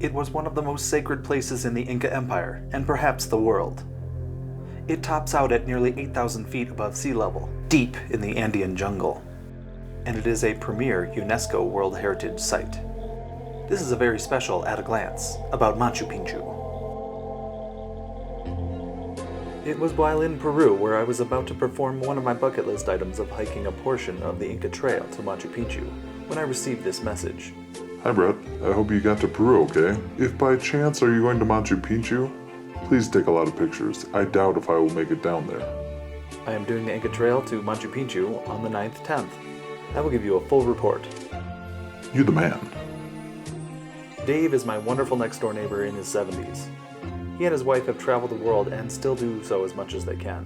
It was one of the most sacred places in the Inca Empire, and perhaps the world. It tops out at nearly 8,000 feet above sea level, deep in the Andean jungle. And it is a premier UNESCO World Heritage Site. This is a very special at a glance about Machu Picchu. It was while in Peru where I was about to perform one of my bucket list items of hiking a portion of the Inca Trail to Machu Picchu when I received this message. Hi Brett, I hope you got to Peru okay. If by chance are you going to Machu Picchu, please take a lot of pictures. I doubt if I will make it down there. I am doing the Inca Trail to Machu Picchu on the 9th, 10th. I will give you a full report. You the man. Dave is my wonderful next door neighbor in his 70s. He and his wife have traveled the world and still do so as much as they can.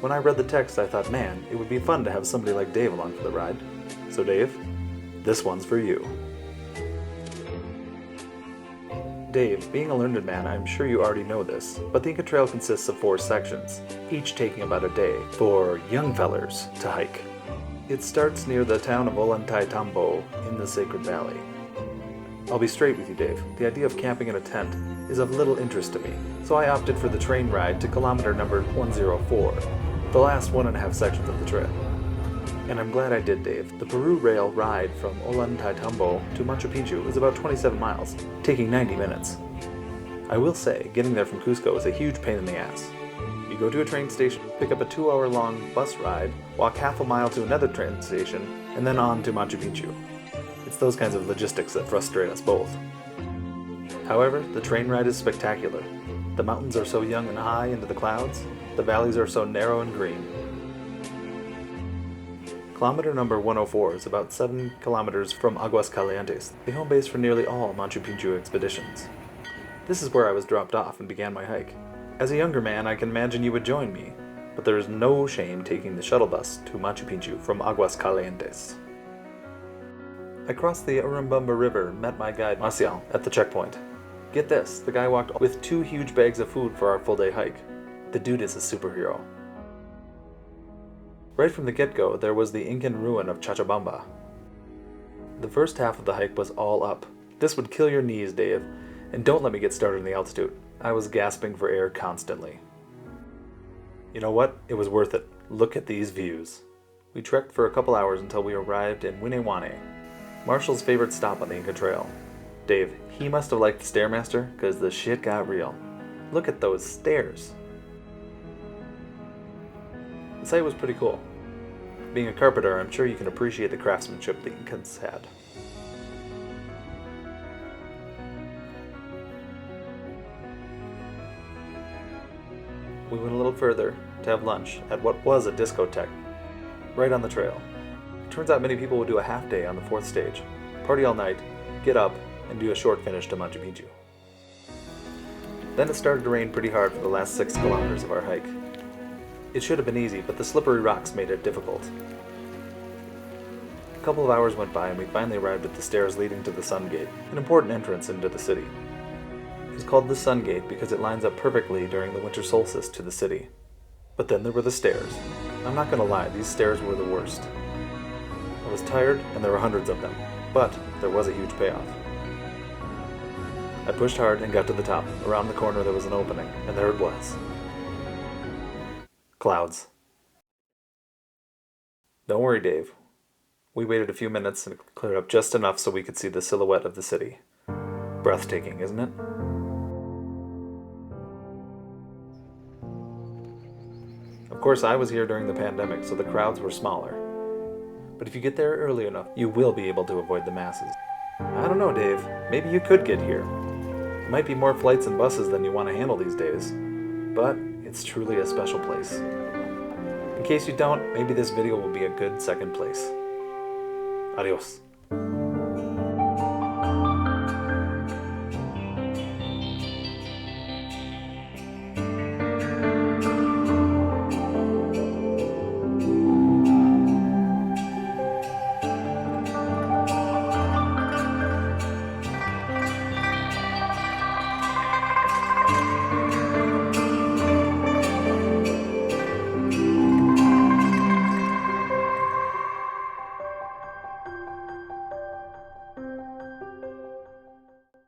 When I read the text, I thought, man, it would be fun to have somebody like Dave along for the ride. So Dave, this one's for you. Dave, being a learned man, I'm sure you already know this, but the Inca Trail consists of 4 sections, each taking about a day for young fellers to hike. It starts near the town of Ollantaytambo in the Sacred Valley. I'll be straight with you, Dave. The idea of camping in a tent is of little interest to me, so I opted for the train ride to kilometer number 104, the last 1.5 sections of the trail. And I'm glad I did, Dave. The Peru Rail ride from Ollantaytambo to Machu Picchu is about 27 miles, taking 90 minutes. I will say, getting there from Cusco is a huge pain in the ass. You go to a train station, pick up a 2-hour-long bus ride, walk half a mile to another train station, and then on to Machu Picchu. It's those kinds of logistics that frustrate us both. However, the train ride is spectacular. The mountains are so young and high into the clouds, the valleys are so narrow and green. Kilometer number 104 is about 7 kilometers from Aguascalientes, the home base for nearly all Machu Picchu expeditions. This is where I was dropped off and began my hike. As a younger man, I can imagine you would join me, but there is no shame taking the shuttle bus to Machu Picchu from Aguascalientes. I crossed the Urubamba River and met my guide Marcial at the checkpoint. Get this, the guy walked with 2 huge bags of food for our full-day hike. The dude is a superhero. Right from the get-go, there was the Incan ruin of Cochabamba. The first half of the hike was all up. This would kill your knees, Dave, and don't let me get started on the altitude. I was gasping for air constantly. You know what? It was worth it. Look at these views. We trekked for a couple hours until we arrived in Winewane, Marshall's favorite stop on the Inca Trail. Dave, he must have liked the Stairmaster, because the shit got real. Look at those stairs. The site was pretty cool. Being a carpenter, I'm sure you can appreciate the craftsmanship the Incans had. We went a little further to have lunch at what was a discotheque, right on the trail. It turns out many people would do a half day on the 4th stage, party all night, get up, and do a short finish to Machu Picchu. Then it started to rain pretty hard for the last 6 kilometers of our hike. It should have been easy, but the slippery rocks made it difficult. A couple of hours went by and we finally arrived at the stairs leading to the Sun Gate, an important entrance into the city. It's called the Sun Gate because it lines up perfectly during the winter solstice to the city. But then there were the stairs. I'm not gonna lie, these stairs were the worst. I was tired and there were hundreds of them, but there was a huge payoff. I pushed hard and got to the top. Around the corner there was an opening, and there it was. Clouds. Don't worry, Dave. We waited a few minutes and it cleared up just enough so we could see the silhouette of the city. Breathtaking, isn't it? Of course, I was here during the pandemic, so the crowds were smaller. But if you get there early enough, you will be able to avoid the masses. I don't know, Dave. Maybe you could get here. It might be more flights and buses than you want to handle these days. But it's truly a special place. In case you don't, maybe this video will be a good second place. Adios.